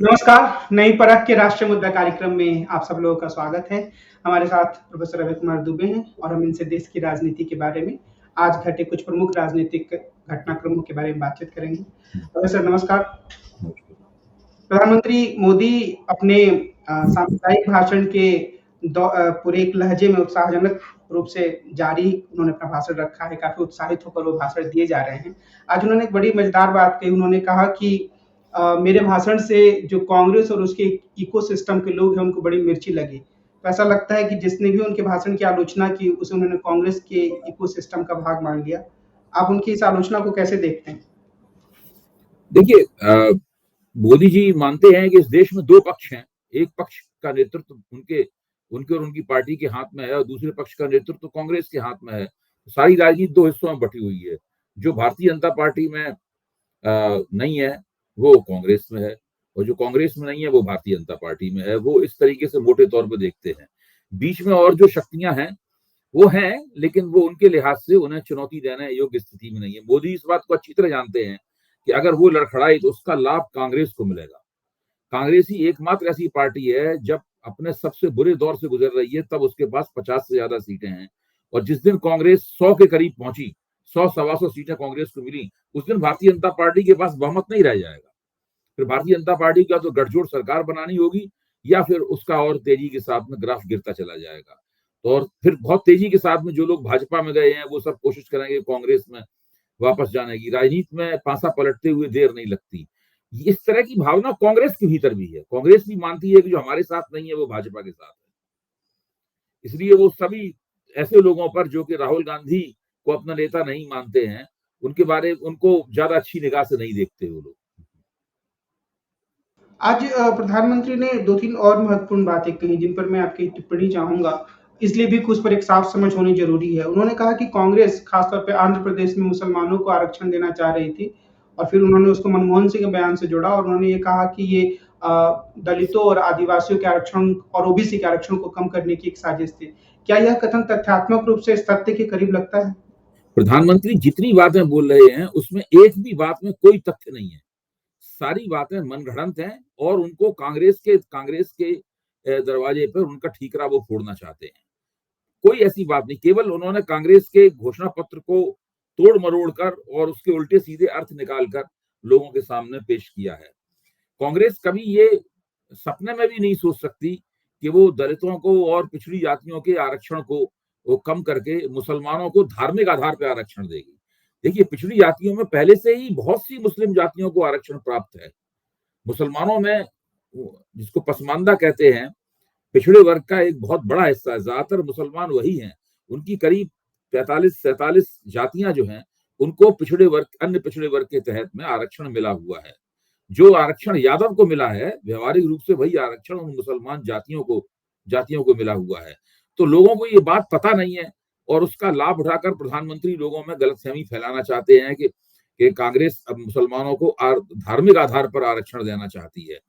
नमस्कार, नई परख के राष्ट्रीय मुद्दा कार्यक्रम में आप सब लोगों का स्वागत है। हमारे साथ प्रोफेसर रवि कुमार दुबे हैं और हम इनसे देश की राजनीति के बारे में, आज घटे कुछ प्रमुख राजनीतिक घटनाक्रमों के बारे में बातचीत करेंगे। प्रोफेसर नमस्कार। प्रधानमंत्री मोदी अपने साम्प्रदायिक भाषण के पूरे एक लहजे में उत्साहजनक रूप से जारी उन्होंने अपना भाषण रखा है, काफ़ी उत्साहित होकर वो भाषण दिए जा रहे हैं। आज उन्होंने एक बड़ी मज़ेदार बात कही, उन्होंने कहा कि मेरे भाषण से जो कांग्रेस और उसके इकोसिस्टम के लोग हैं, उनको बड़ी मिर्ची लगी। तो ऐसा लगता है कि जिसने भी उनके भाषण की आलोचना की, उसे उन्होंने कांग्रेस के इकोसिस्टम का भाग मान लिया। आप उनकी इस आलोचना को कैसे देखते हैं? देखिए, मोदी जी मानते हैं कि इस देश में दो पक्ष हैं। एक पक्ष का नेतृत्व उनके उनके और उनकी पार्टी के हाथ में है और दूसरे पक्ष का नेतृत्व कांग्रेस के हाथ में है। सारी राजनीति दो हिस्सों में बटी हुई है। जो भारतीय जनता पार्टी में नहीं है वो कांग्रेस में है, और जो कांग्रेस में नहीं है वो भारतीय जनता पार्टी में है। वो इस तरीके से मोटे तौर पर देखते हैं। बीच में और जो शक्तियां हैं वो हैं, लेकिन वो उनके लिहाज से उन्हें चुनौती देने योग्य स्थिति में नहीं है। मोदी इस बात को अच्छी तरह जानते हैं कि अगर वो लड़खड़ाई तो उसका लाभ कांग्रेस को मिलेगा। कांग्रेस ही एकमात्र ऐसी पार्टी है जब अपने सबसे बुरे दौर से गुजर रही है तब उसके पास 50 से ज्यादा सीटें हैं, और जिस दिन कांग्रेस 100 के करीब पहुंची, 100 सवा 100 सीटें कांग्रेस को मिली, उस दिन भारतीय जनता पार्टी के पास बहुमत नहीं रह जाएगा। फिर भारतीय जनता पार्टी का तो गठजोड़ सरकार बनानी होगी, या फिर उसका और तेजी के साथ में ग्राफ गिरता चला जाएगा। तो और फिर बहुत तेजी के साथ में जो लोग भाजपा में गए हैं वो सब कोशिश करेंगे कांग्रेस में वापस जाने की। राजनीति में पासा पलटते हुए देर नहीं लगती। इस तरह की भावना कांग्रेस के भीतर भी है। कांग्रेस भी मानती है कि जो हमारे साथ नहीं है वो भाजपा के साथ है। इसलिए वो सभी ऐसे लोगों पर जो कि राहुल गांधी को अपना नेता नहीं मानते हैं, उनको ज्यादा अच्छी निगाह से नहीं देखते वो लोग। आज प्रधानमंत्री ने 2-3 और महत्वपूर्ण बातें कही, जिन पर मैं आपकी टिप्पणी चाहूँगा, इसलिए भी कि उस पर एक साफ समझ होनी ज़रूरी है। उन्होंने कहा कि कांग्रेस खासतौर पे आंध्र प्रदेश में मुसलमानों को आरक्षण देना चाह रही थी, और फिर उन्होंने उसको मनमोहन सिंह के बयान से जोड़ा और उन्होंने ये कहा कि ये दलितों और आदिवासियों के आरक्षण और ओबीसी के आरक्षण को कम करने की एक साजिश थी। क्या यह कथन तथ्यात्मक रूप से सत्य के करीब लगता है? प्रधानमंत्री जितनी बातें बोल रहे हैं उसमें एक भी बात में कोई तथ्य नहीं है। सारी बातें मनगढ़ंत हैं, और उनको कांग्रेस के दरवाजे पर उनका ठीकरा वो फोड़ना चाहते हैं। कोई ऐसी बात नहीं। केवल उन्होंने कांग्रेस के घोषणा पत्र को तोड़ मरोड़ कर और उसके उल्टे सीधे अर्थ निकालकर लोगों के सामने पेश किया है। कांग्रेस कभी ये सपने में भी नहीं सोच सकती कि वो दलितों को और पिछड़ी जातियों के आरक्षण को वो कम करके मुसलमानों को धार्मिक आधार पर आरक्षण देगी। देखिए, पिछड़ी जातियों में पहले से ही बहुत सी मुस्लिम जातियों को आरक्षण प्राप्त है। मुसलमानों में जिसको पसमानदा कहते हैं, पिछड़े वर्ग का एक बहुत बड़ा हिस्सा है। ज्यादातर मुसलमान वही हैं। उनकी करीब 45-47 जातियां जो हैं, उनको अन्य पिछड़े वर्ग के तहत में आरक्षण मिला हुआ है। जो आरक्षण यादव को मिला है, व्यवहारिक रूप से वही आरक्षण उन मुसलमान जातियों को मिला हुआ है। तो लोगों को ये बात पता नहीं है, और उसका लाभ उठाकर प्रधानमंत्री लोगों में गलतफहमी फैलाना चाहते हैं कि कांग्रेस अब मुसलमानों को धार्मिक आधार पर आरक्षण देना चाहती है।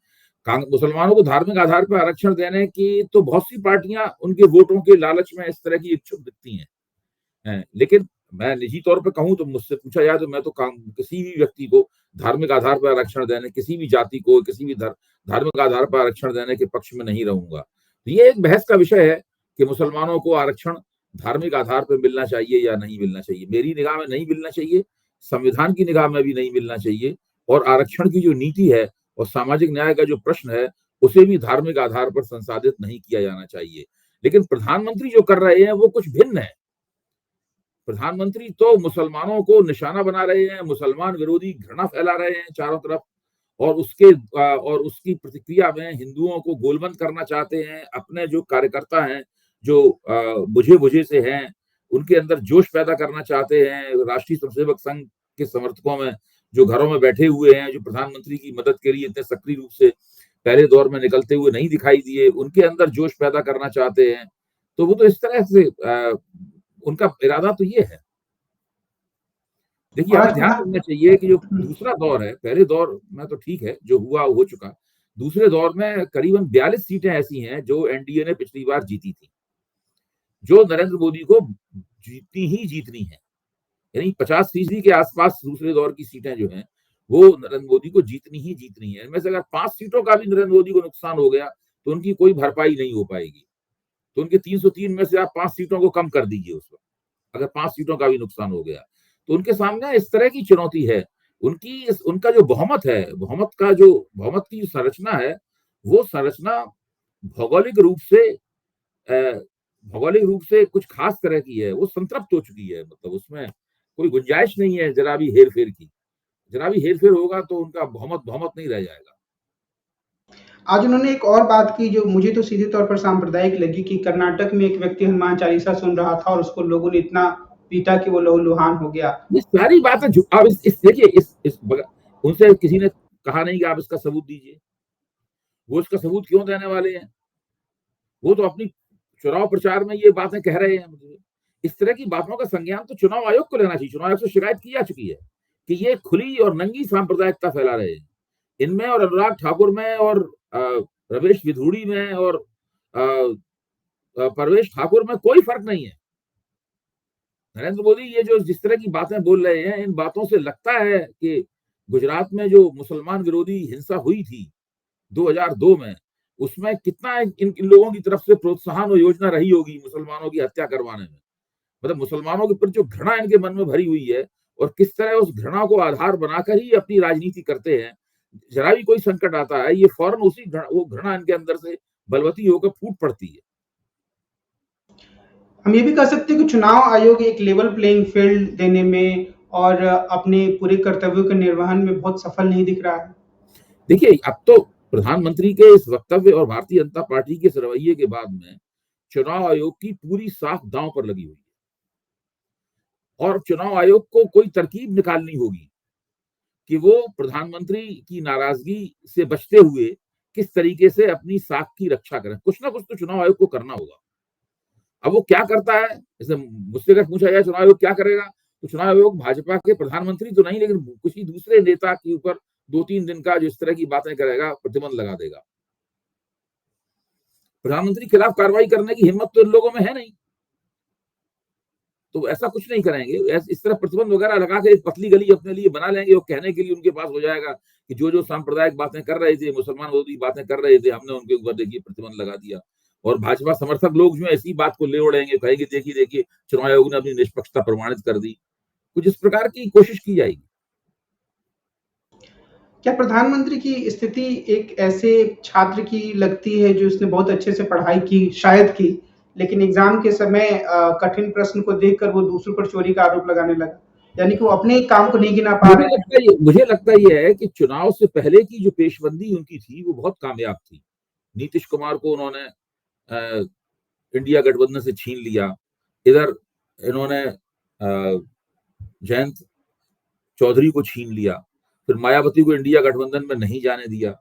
मुसलमानों को धार्मिक आधार पर आरक्षण देने की तो बहुत सी पार्टियां उनके वोटों के लालच में इस तरह की इच्छुक दिखती हैं। लेकिन मैं निजी तौर पर कहूं तो मुझसे पूछा जाए तो मैं तो किसी भी व्यक्ति को धार्मिक आधार पर आरक्षण देने, किसी भी जाति को किसी भी धार्मिक आधार पर आरक्षण देने के पक्ष में नहीं रहूंगा। तो ये एक बहस का विषय है कि मुसलमानों को आरक्षण धार्मिक आधार पर मिलना चाहिए या नहीं मिलना चाहिए। मेरी निगाह में नहीं मिलना चाहिए, संविधान की निगाह में भी नहीं मिलना चाहिए, और आरक्षण की जो नीति है और सामाजिक न्याय का जो प्रश्न है उसे भी धार्मिक आधार पर संसाधित नहीं किया जाना चाहिए। लेकिन प्रधानमंत्री जो कर रहे हैं वो कुछ भिन्न है। प्रधानमंत्री तो मुसलमानों को निशाना बना रहे हैं, मुसलमान विरोधी घृणा फैला रहे हैं चारों तरफ, और उसकी प्रतिक्रिया में हिंदुओं को गोलबंद करना चाहते हैं। अपने जो कार्यकर्ता हैं, जो बुझे बुझे से हैं, उनके अंदर जोश पैदा करना चाहते हैं। राष्ट्रीय स्वयंसेवक संघ के समर्थकों में जो घरों में बैठे हुए हैं, जो प्रधानमंत्री की मदद के लिए इतने सक्रिय रूप से पहले दौर में निकलते हुए नहीं दिखाई दिए, उनके अंदर जोश पैदा करना चाहते हैं। तो वो तो इस तरह से उनका इरादा तो ये है। देखिए, और हमें आज ध्यान रखना चाहिए कि जो दूसरा दौर है, पहले दौर में तो ठीक है, जो हुआ हो चुका। दूसरे दौर में करीबन 42 सीटें ऐसी हैं जो एनडीए ने पिछली बार जीती थी, जो नरेंद्र मोदी को जीतनी ही जीतनी है। यानी 50% के आसपास दूसरे दौर की सीटें जो हैं वो नरेंद्र मोदी को जीतनी ही जीतनी है। इनमें से अगर 5 सीटों का भी नरेंद्र मोदी को नुकसान हो गया तो उनकी कोई भरपाई नहीं हो पाएगी। तो उनके 303 में से आप 5 सीटों को कम कर दीजिए उस वक्त, अगर 5 सीटों का भी नुकसान हो गया तो उनके सामने इस तरह की चुनौती है। उनका जो बहुमत है, बहुमत की जो संरचना है, वो संरचना भौगोलिक रूप से भौगोलिक रूप से कुछ खास तरह की है। वो संतृप्त हो चुकी है, मतलब उसमें कोई गुंजाइश नहीं है जरा भी हेर फेर की। जरा भी हेर फेर होगा तो उनका बहुमत बहुमत नहीं रह जाएगा। आज उन्होंने एक और बात की जो मुझे तो सीधे तौर पर सांप्रदायिक लगी कि कर्नाटक में एक व्यक्ति हनुमान चालीसा सुन रहा था और उसको लोगों ने इतना पीटा कि वो लहूलुहान हो गया। ये सारी बातें आप देखिए, उनसे किसी ने कहा नहीं कि आप इसका सबूत दीजिए। वो इसका सबूत क्यों देने वाले हैं? वो तो अपनी चुनाव प्रचार में ये बातें कह रहे हैं। इस तरह की बातों का संज्ञान तो चुनाव आयोग को लेना चाहिए। चुनाव आयोग से शिकायत की जा चुकी है कि ये खुली और नंगी सांप्रदायिकता फैला रहे हैं। इनमें और अनुराग ठाकुर में और रमेश विधूड़ी में और परवेश ठाकुर में कोई फर्क नहीं है। नरेंद्र मोदी ये जो जिस तरह की बातें बोल रहे हैं, इन बातों से लगता है कि गुजरात में जो मुसलमान विरोधी हिंसा हुई थी 2002 में, उसमें कितना इन लोगों की तरफ से प्रोत्साहन और योजना रही होगी मुसलमानों की हत्या करवाने में। मतलब मुसलमानों के प्रति जो घृणा इनके मन में भरी हुई है और किस तरह उस घृणा को आधार बनाकर ही अपनी राजनीति करते हैं। जरा भी कोई संकट आता है, ये फौरन वो घृणा इनके अंदर से बलवती होकर फूट पड़ती है। हम ये भी कह सकते हैं कि चुनाव आयोग एक लेवल प्लेइंग फील्ड देने में और अपने पूरे कर्तव्यों के निर्वहन में बहुत सफल नहीं दिख रहा है। देखिए, अब तो प्रधानमंत्री के इस वक्तव्य और भारतीय जनता पार्टी के इस रवैये के बाद में चुनाव आयोग की पूरी साख दांव पर लगी हुई है और चुनाव आयोग को कोई तरकीब निकालनी होगी कि वो प्रधानमंत्री की नाराजगी से बचते हुए किस तरीके से अपनी साख की रक्षा करें। कुछ ना कुछ तो चुनाव आयोग को करना होगा। अब वो क्या करता है, जैसे मुझसे अगर पूछा जाए चुनाव आयोग क्या करेगा, तो चुनाव आयोग भाजपा के प्रधानमंत्री तो नहीं, लेकिन किसी दूसरे नेता के ऊपर 2-3 दिन का जो इस तरह की बातें करेगा, प्रतिबंध लगा देगा। प्रधानमंत्री के खिलाफ कार्रवाई करने की हिम्मत तो इन लोगों में है नहीं, तो ऐसा कुछ नहीं करेंगे। इस तरह प्रतिबंध वगैरह लगा के एक पतली गली अपने लिए बना लेंगे और कहने के लिए उनके पास हो जाएगा कि जो सांप्रदायिक बातें कर रहे थे, मुसलमान विरोधी बातें कर रहे थे, हमने उनके ऊपर देखिए प्रतिबंध लगा दिया। और भाजपा समर्थक लोग जो है ऐसी बात को ले उड़ेंगे, कहेंगे देखिए देखिए चुनाव आयोग ने अपनी निष्पक्षता प्रमाणित कर दी। कुछ इस प्रकार की कोशिश की जाएगी। क्या प्रधानमंत्री की स्थिति एक ऐसे छात्र की लगती है जो उसने बहुत अच्छे से पढ़ाई की, शायद की, लेकिन एग्जाम के समय कठिन प्रश्न को देखकर वो दूसरों पर चोरी का आरोप लगाने लगा, यानी कि वो अपने काम को नहीं गिना पा रहे हैं। मुझे लगता ये है कि चुनाव से पहले की जो पेशबंदी उनकी थी वो बहुत कामयाब थी। नीतीश कुमार को उन्होंने इंडिया गठबंधन से छीन लिया। इधर इन्होंने जयंत चौधरी को छीन लिया। फिर मायावती को इंडिया गठबंधन में नहीं जाने दिया।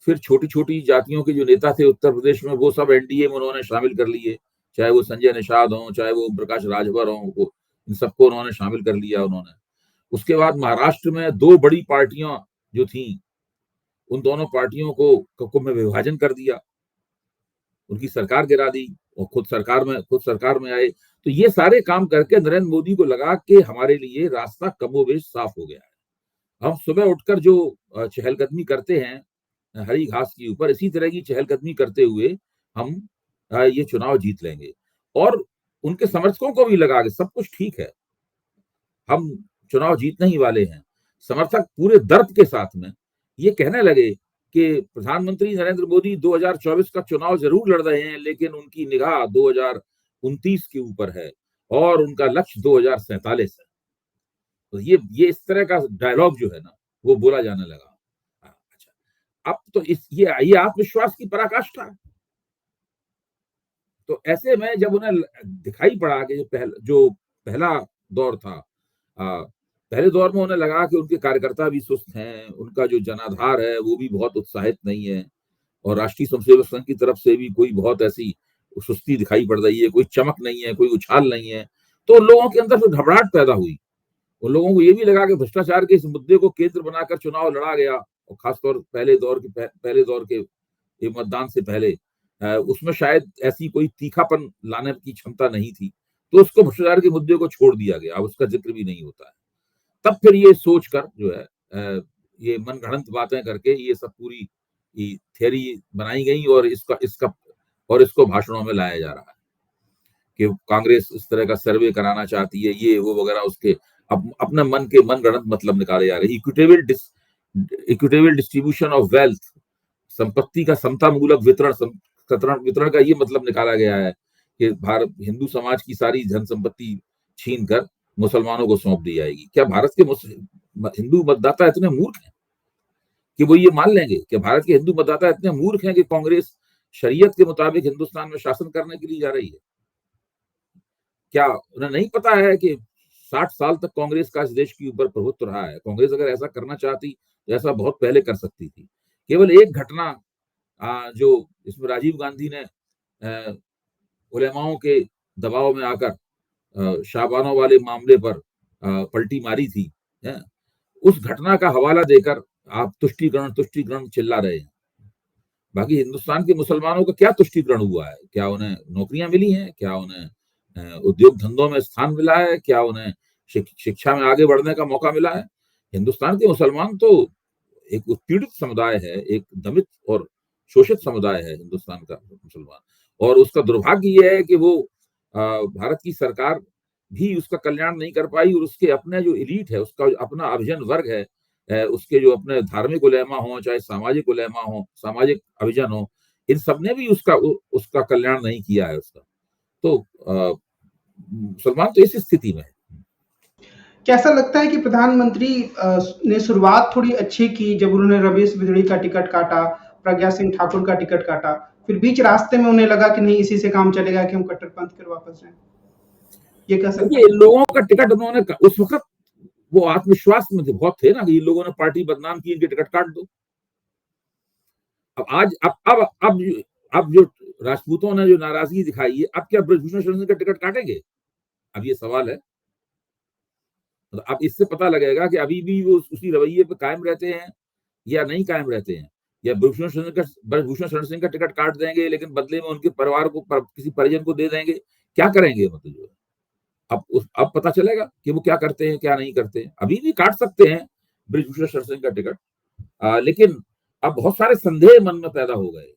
फिर छोटी-छोटी जातियों के जो नेता थे उत्तर प्रदेश में, वो सब एनडीए में उन्होंने शामिल कर लिए, चाहे वो संजय निषाद हों, चाहे वो ओम प्रकाश राजभर हों, वो इन सबको उन्होंने शामिल कर लिया उन्होंने। उसके बाद महाराष्ट्र में 2 बड़ी पार्टियां जो थीं, उन दोनों पार्टियों को में विभाजन कर दिया, उनकी सरकार गिरा दी और खुद सरकार में आए। तो ये सारे काम करके नरेंद्र मोदी को लगा कि हमारे लिए रास्ता कमोबेश साफ हो गया है। हम सुबह उठकर जो चहलकदमी करते हैं हरी घास के ऊपर, इसी तरह की चहलकदमी करते हुए हम ये चुनाव जीत लेंगे। और उनके समर्थकों को भी लगा कि सब कुछ ठीक है, हम चुनाव जीतने ही वाले हैं। समर्थक पूरे दर्प के साथ में ये कहने लगे कि प्रधानमंत्री नरेंद्र मोदी 2024 का चुनाव जरूर लड़ रहे हैं, लेकिन उनकी निगाह 2029 के ऊपर है और उनका लक्ष्य 2047 है। तो ये इस तरह का डायलॉग जो है ना, वो बोला जाने लगा। अच्छा, अब तो ये आत्मविश्वास की पराकाष्ठा है। तो ऐसे में जब उन्हें दिखाई पड़ा कि जो पहला दौर था, पहले दौर में उन्हें लगा कि उनके कार्यकर्ता भी सुस्त हैं, उनका जो जनाधार है वो भी बहुत उत्साहित नहीं है और राष्ट्रीय स्वयंसेवक संघ की तरफ से भी कोई बहुत ऐसी सुस्ती दिखाई पड़ रही है, कोई चमक नहीं है, कोई उछाल नहीं है। तो लोगों के अंदर फिर घबराहट पैदा हुई। उन लोगों को ये भी लगा कि भ्रष्टाचार के इस मुद्दे को केंद्र बनाकर चुनाव लड़ा गया और खासतौर पहले दौर के मतदान से पहले उसमें शायद ऐसी कोई तीखापन लाने की क्षमता नहीं थी, तो उसको भ्रष्टाचार के मुद्दे को छोड़ दिया गया, अब उसका जिक्र भी नहीं होता है। तब फिर ये सोचकर जो है ये मनगढ़ंत बातें करके ये सब पूरी थियरी बनाई गई और इसको भाषणों में लाया जा रहा है कि कांग्रेस इस तरह का सर्वे कराना चाहती है, ये वो वगैरह, उसके अपने मन के मनगढ़ंत मतलब निकाले जा रहे हैं। इक्विटेबल डिस्ट्रीब्यूशन ऑफ वेल्थ, संपत्ति का समता मूलक वितरण का ये मतलब निकाला गया है कि भारत हिंदू समाज की सारी धन संपत्ति छीन कर मुसलमानों को सौंप दी जाएगी। क्या भारत के हिंदू मतदाता इतने मूर्ख हैं कि वो ये मान लेंगे? कि भारत के हिंदू मतदाता इतने मूर्ख हैं कि कांग्रेस शरीयत के मुताबिक हिंदुस्तान में शासन करने के लिए जा रही है? क्या उन्हें नहीं पता है कि 60 साल तक कांग्रेस का इस देश के ऊपर प्रभुत्व रहा है? कांग्रेस अगर ऐसा करना चाहती तो ऐसा बहुत पहले कर सकती थी। केवल एक घटना जो इसमें राजीव गांधी ने उलेमाओं के दबाव में आकर शाबानों वाले मामले पर पलटी मारी थी, उस घटना का हवाला देकर आप तुष्टीकरण चिल्ला रहे हैं। बाकी हिंदुस्तान के मुसलमानों का क्या तुष्टीकरण हुआ है? क्या उन्हें नौकरियां मिली हैं? क्या उन्हें उद्योग धंधों में स्थान मिला है? क्या उन्हें शिक्षा में आगे बढ़ने का मौका मिला है? हिंदुस्तान के मुसलमान तो एक उत्पीड़ित समुदाय है, एक दमित और शोषित समुदाय है हिंदुस्तान का मुसलमान, और उसका दुर्भाग्य यह है कि वो भारत की सरकार भी उसका कल्याण नहीं कर पाई, और उसके अपने जो एलीट है, उसका जो अपना अभिजन वर्ग है, उसके जो अपने धार्मिक उलेमा हो, चाहे सामाजिक उलेमा हो, सामाजिक अभिजन हो, इन सबने भी उसका कल्याण नहीं किया है उसका। तो मुसलमान तो इस स्थिति में है। कैसा लगता है कि प्रधानमंत्री ने शुरुआत थोड़ी अच्छी की जब उन्होंने रमेश बिधड़ी का टिकट काटा, प्रज्ञा सिंह ठाकुर का टिकट काटा, फिर बीच रास्ते में उन्हें लगा कि नहीं इसी से काम चलेगा कि हम कट्टरपंथ कर वापस जाएं। ये कह सकते हैं लोगों का टिकट उन्होंने उस वक्त वो आत्मविश्वास में बहुत थे ना कि इन लोगों ने पार्टी बदनाम की, इनके टिकट काट दो। अब जो राजपूतों ने जो नाराजगी दिखाई है, अब क्या ब्रजभूषण शरण सिंह का टिकट काटेंगे? अब ये सवाल है। तो अब इससे पता लगेगा कि अभी भी वो उसी रवैये पे कायम रहते हैं या नहीं कायम रहते हैं, या ब्रजभूषण शरण सिंह का टिकट काट देंगे लेकिन बदले में उनके परिवार को किसी परिजन को दे देंगे। क्या करेंगे मतलब जो अब पता चलेगा कि वो क्या करते हैं, क्या नहीं करते हैं। अभी भी काट सकते हैं ब्रजभूषण शरण सिंह का टिकट, लेकिन अब बहुत सारे संदेह मन में पैदा हो गए।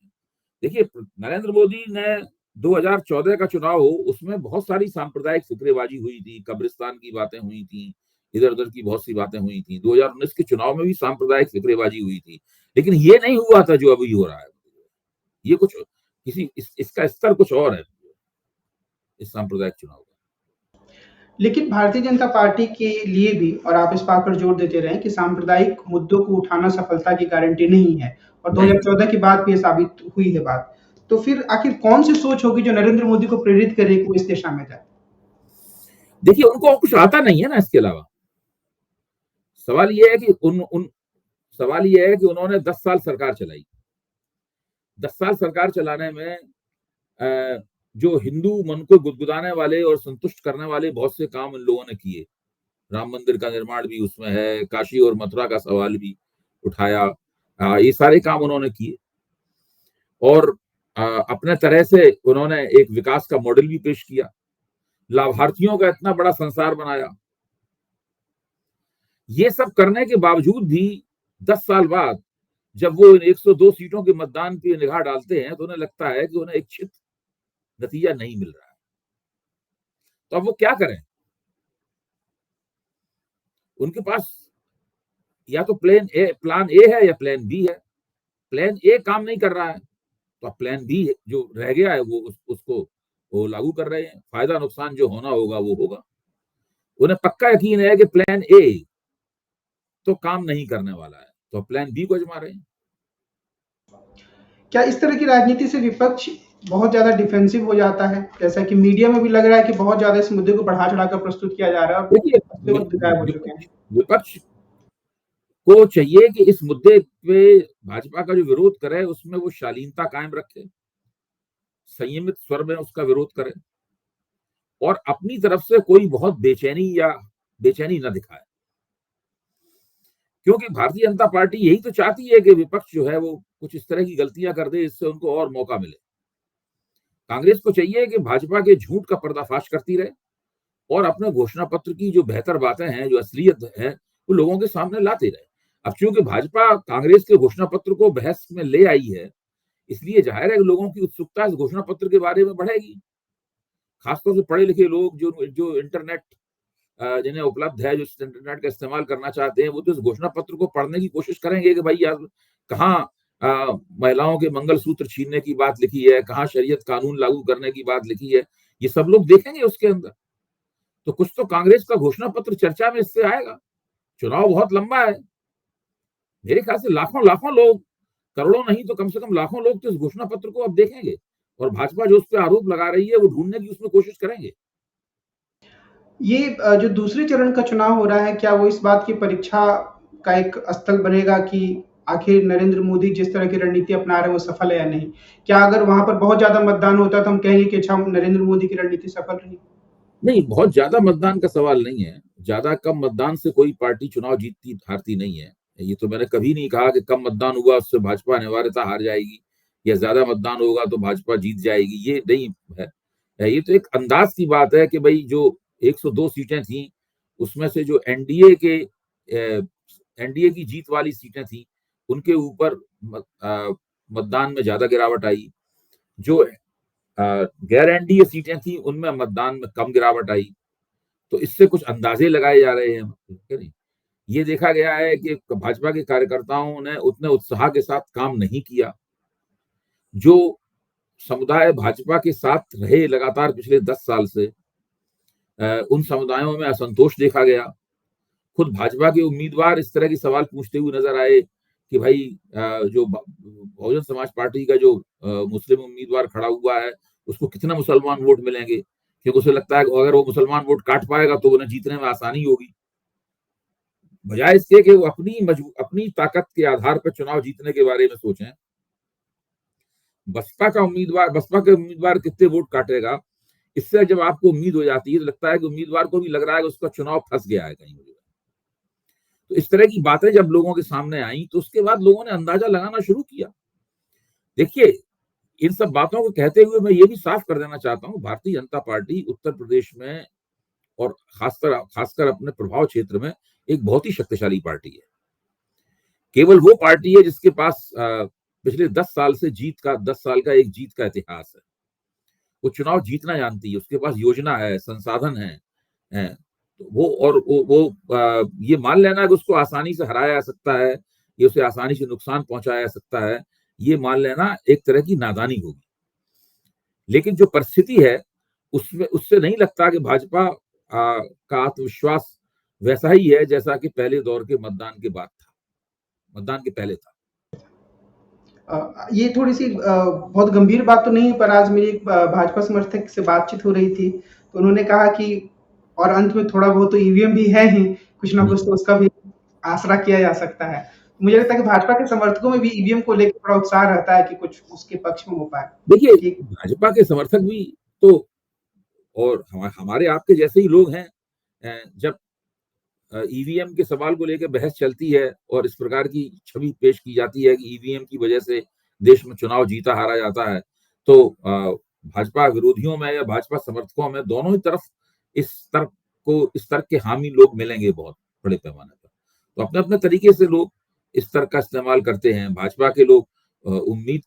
देखिए, नरेंद्र मोदी ने 2014 का चुनाव हो, उसमें बहुत सारी सांप्रदायिक फिक्रेबाजी हुई थी, कब्रिस्तान की बातें हुई थी, इधर उधर की बहुत सी बातें हुई थी। 2019 के चुनाव में भी सांप्रदायिक फिक्रेबाजी हुई थी, लेकिन ये नहीं हुआ था जो अभी हो रहा है। ये कुछ इसका स्तर कुछ और है इस सांप्रदायिक चुनाव का। लेकिन भारतीय जनता पार्टी के लिए भी, और आप इस बात पर जोर देते रहे कि सांप्रदायिक मुद्दों को उठाना सफलता की गारंटी नहीं है, और 2014 के बाद भी ये साबित हुई है बात। तो फिर आखिर कौन सी सोच होगी जो नरेंद्र मोदी को प्रेरित करे कि वो इस दिशा में जाए? देखिए, उनको कुछ आता नहीं है ना इसके अलावा। सवाल ये है कि उन्होंने 10 साल सरकार चलाई। 10 साल सरकार चलाने में जो हिंदू मन को गुदगुदाने वाले और संतुष्ट करने वाले बहुत से काम इन लोगों ने किए। राम मंदिर का निर्माण भी उसमें है, काशी और मथुरा का सवाल भी उठाया, ये सारे काम उन्होंने किए, और अपने तरह से उन्होंने एक विकास का मॉडल भी पेश किया, लाभार्थियों का इतना बड़ा संसार बनाया। ये सब करने के बावजूद भी 10 साल बाद जब वो 102 सीटों के मतदान पे निगाह डालते हैं तो उन्हें लगता है कि उन्हें इच्छित नतीजा नहीं मिल रहा है। तो अब वो क्या करें? उनके पास या तो प्लान ए है या प्लान बी है। प्लान ए काम नहीं कर रहा है तो अब प्लान बी जो रह गया है उसको वो लागू कर रहे हैं। फायदा नुकसान जो होना होगा वो होगा। उन्हें पक्का यकीन है कि प्लान ए तो काम नहीं करने वाला है, तो प्लान बी को आजमा रहे हैं। क्या इस तरह की राजनीति से विपक्ष बहुत ज्यादा डिफेंसिव हो जाता है, जैसा कि मीडिया में भी लग रहा है कि बहुत ज्यादा इस मुद्दे को बढ़ा चढ़ाकर प्रस्तुत किया जा रहा है, और विपक्ष को चाहिए कि इस मुद्दे पे भाजपा का जो विरोध करे उसमें वो शालीनता कायम रखे, संयमित स्वर में उसका विरोध करे, और अपनी तरफ से कोई बहुत बेचैनी न दिखाए, क्योंकि भारतीय जनता पार्टी यही तो चाहती है कि विपक्ष जो है वो कुछ इस तरह की गलतियां कर दे इससे उनको और मौका मिले। कांग्रेस को चाहिए कि भाजपा के झूठ का पर्दाफाश करती रहे और अपने घोषणा पत्र की जो बेहतर बातें हैं, जो असलियत है, वो लोगों के सामने लाते रहे। अब चूंकि भाजपा कांग्रेस के घोषणा पत्र को बहस में ले आई है, इसलिए जाहिर है कि लोगों की उत्सुकता इस घोषणा पत्र के बारे में बढ़ेगी। खासतौर से पढ़े लिखे लोग जो जो इंटरनेट जिन्हें उपलब्ध है, जो इंटरनेट का इस्तेमाल करना चाहते हैं, वो तो इस घोषणा पत्र को पढ़ने की कोशिश करेंगे कि भाई यार कहाँ महिलाओं के मंगलसूत्र छीनने की बात लिखी है, कहाँ शरीयत कानून लागू करने की बात लिखी है, ये सब लोग देखेंगे उसके अंदर। तो कुछ तो कांग्रेस का घोषणा पत्र चर्चा में इससे आएगा। चुनाव बहुत लंबा है, मेरे ख्याल से लाखों लाखों लोग, करोड़ों नहीं तो कम से कम लाखों लोग तो इस घोषणा पत्र को अब देखेंगे, और भाजपा जो उस पर आरोप लगा रही है वो ढूंढने की उसमें कोशिश करेंगे। ये जो दूसरे चरण का चुनाव हो रहा है, क्या वो इस बात की परीक्षा का एक स्थल बनेगा कि आखिर नरेंद्र मोदी जिस तरह की रणनीति अपना रहे हैं वो सफल है या नहीं? क्या अगर वहां पर बहुत ज्यादा मतदान होता है तो हम कहेंगे कि अच्छा नरेंद्र मोदी की रणनीति सफल रही? नहीं, बहुत ज्यादा मतदान का सवाल नहीं है। ज्यादा कम मतदान से कोई पार्टी चुनाव जीतती हारती नहीं है। ये तो मैंने कभी नहीं कहा कि कम मतदान हुआ उससे भाजपा अनिवार्यता हार जाएगी, या ज्यादा मतदान होगा तो भाजपा जीत जाएगी, ये नहीं है। ये तो एक अंदाज की बात है कि भाई जो 102 सीटें थी, उसमें से जो एनडीए की जीत वाली सीटें थी, उनके ऊपर मतदान में ज्यादा गिरावट आई। जो गैर एनडीए सीटें थी, उनमें मतदान में कम गिरावट आई। तो इससे कुछ अंदाजे लगाए जा रहे हैं, नहीं। ये देखा गया है कि भाजपा के कार्यकर्ताओं ने उतने उत्साह के साथ काम नहीं किया। जो समुदाय भाजपा के साथ रहे लगातार पिछले 10 साल से, उन समुदायों में असंतोष देखा गया। खुद भाजपा के उम्मीदवार इस तरह के सवाल पूछते हुए नजर आए कि भाई जो बहुजन समाज पार्टी का जो मुस्लिम उम्मीदवार खड़ा हुआ है, उसको कितना मुसलमान वोट मिलेंगे, क्योंकि उसे लगता है कि अगर वो मुसलमान वोट काट पाएगा तो उन्हें जीतने में आसानी होगी। बजाय इसके कि वो अपनी ताकत के आधार पर चुनाव जीतने के बारे में सोचें, बसपा के उम्मीदवार कितने वोट काटेगा, इससे जब आपको उम्मीद हो जाती है तो लगता है कि उम्मीदवार को भी लग रहा है कि उसका चुनाव फंस गया है कहीं। तो इस तरह की बातें जब लोगों के सामने आई तो उसके बाद लोगों ने अंदाजा लगाना शुरू किया। देखिए, इन सब बातों को कहते हुए मैं ये भी साफ कर देना चाहता हूँ, भारतीय जनता पार्टी उत्तर प्रदेश में और खासकर अपने प्रभाव क्षेत्र में एक बहुत ही शक्तिशाली पार्टी है। केवल वो पार्टी है जिसके पास पिछले 10 साल से 10 साल का एक जीत का इतिहास है। वो चुनाव जीतना जानती है, उसके पास योजना है, संसाधन है। तो वो ये मान लेना कि उसको आसानी से हराया जा सकता है, ये उसे आसानी से नुकसान पहुंचाया जा सकता है, ये मान लेना एक तरह की नादानी होगी। लेकिन जो परिस्थिति है उसमें उससे नहीं लगता कि भाजपा का आत्मविश्वास वैसा ही है जैसा कि पहले दौर के मतदान के बाद था, मतदान के पहले था। ये थोड़ी-सी बहुत गंभीर बात तो नहीं है, पर आज मेरी एक भाजपा समर्थक से बातचीत हो रही थी, तो उन्होंने कहा कि और अंत में थोड़ा बहुत तो ईवीएम भी है ही, कुछ ना कुछ तो उसका भी आसरा किया जा सकता है। मुझे लगता है कि भाजपा के समर्थकों में भी ईवीएम को लेके थोड़ा उत्साह रहता है कि कुछ उसके पक्ष में हो पाए। देखिए, कि भाजपा के समर्थक भी तो और हमारे आपके जैसे ही लोग हैं। जब ईवीएम के सवाल को लेकर बहस चलती है और इस प्रकार की छवि पेश की जाती है कि ईवीएम की वजह से देश में चुनाव जीता हारा जाता है, तो भाजपा विरोधियों में या भाजपा समर्थकों में दोनों ही तरफ इस तर्क के हामी लोग मिलेंगे बहुत बड़े पैमाने पर। तो अपने अपने तरीके से लोग इस तर्क का इस्तेमाल करते हैं। भाजपा के लोग उम्मीद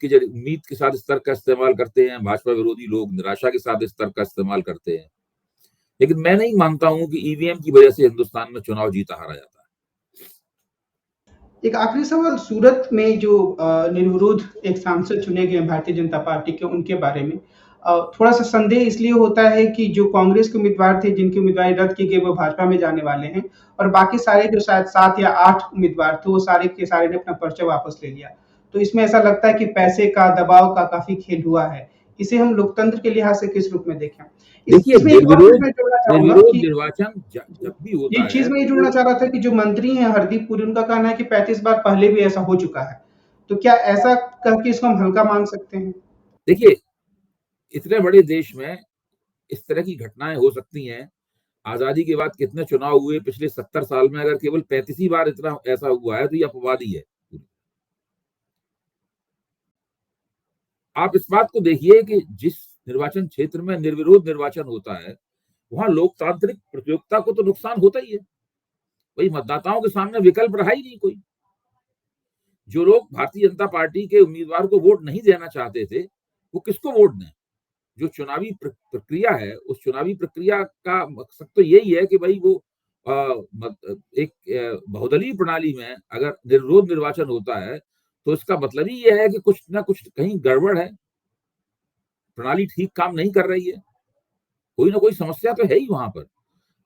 के साथ इस तर्क का इस्तेमाल करते हैं, भाजपा विरोधी लोग निराशा के साथ इस तर्क का इस्तेमाल करते हैं। लेकिन मैं नहीं मानता हूं कि ईवीएम की वजह से हिंदुस्तान में चुनाव जीता हारा जाता है। एक आखिरी सवाल, सूरत में जो निर्विरोध एक सांसद चुने गए हैं भारतीय जनता पार्टी के, उनके बारे में थोड़ा-सा संदेह इसलिए होता है कि जो कांग्रेस के उम्मीदवार थे, जिनकी उम्मीदवारी रद्द की गई, वो भाजपा में जाने वाले हैं और बाकी सारे जो शायद 7 या 8 उम्मीदवार थे, वो सारे के सारे ने अपना पर्चा वापस ले लिया। तो इसमें ऐसा लगता है कि पैसे का, दबाव का काफ़ी खेल हुआ है। इसे हम लोकतंत्र के लिहाज से किस रूप में देखें? देखिए, इसमें एक और चीज़ मैं जोड़ना चाहूँगा निर्विरोध कि निर्वाचन जब भी होता एक चीज़ है मैं ये तो जोड़ना चाह रहा था कि जो मंत्री हैं हरदीप पुरी, उनका कहना है कि 35 बार पहले भी ऐसा हो चुका है। तो क्या ऐसा करके इसको हम हल्का मान सकते हैं? देखिए, इतने बड़े देश में इस तरह की घटनाएं हो सकती हैं। आजादी के बाद कितने चुनाव हुए पिछले 70 साल में, अगर केवल 35 ही बार इतना ऐसा हुआ है तो ये अपवाद ही है। आप इस बात को देखिए कि जिस निर्वाचन क्षेत्र में निर्विरोध निर्वाचन होता है, वहां लोकतांत्रिक प्रतियोगिता को तो नुकसान होता ही है। वही मतदाताओं के सामने विकल्प रहा ही नहीं कोई। जो लोग भारतीय जनता पार्टी के उम्मीदवार को वोट नहीं देना चाहते थे, वो किसको वोट दें? जो चुनावी प्रक्रिया है, उस चुनावी प्रक्रिया का मकसद तो यही है कि भाई वो एक बहुदलीय प्रणाली में अगर निर्विरोध निर्वाचन होता है, तो इसका मतलब ही ये है कि कुछ ना कुछ कहीं गड़बड़ है, प्रणाली ठीक काम नहीं कर रही है, कोई ना कोई समस्या तो है ही वहां पर।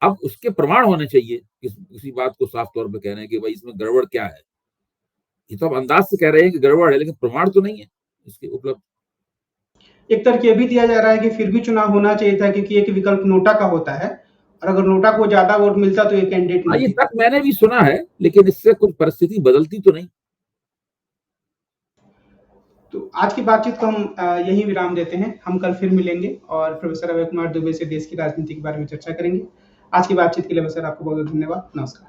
अब उसके प्रमाण होने चाहिए, किसी बात को साफ तौर पे कह रहे हैं कि भाई इसमें गड़बड़ क्या है। ये तो अब अंदाज से कह रहे हैं कि गड़बड़ है, लेकिन प्रमाण तो नहीं है इसके उपलब्ध। एक तर्क ये भी दिया जा रहा है कि फिर भी चुनाव होना चाहिए था, क्योंकि एक विकल्प नोटा का होता है और अगर नोटा को ज्यादा वोट मिलता तो ये कैंडिडेट हाँ, नहीं ये जीत तक पाता। मैंने भी सुना है, लेकिन इससे कुछ परिस्थिति बदलती तो नहीं। तो आज की बातचीत को हम यही विराम देते हैं। हम कल फिर मिलेंगे और प्रोफेसर अभय कुमार दुबे से देश की राजनीति के बारे में चर्चा करेंगे। आज की बातचीत के लिए सर आपको बहुत बहुत धन्यवाद। नमस्कार।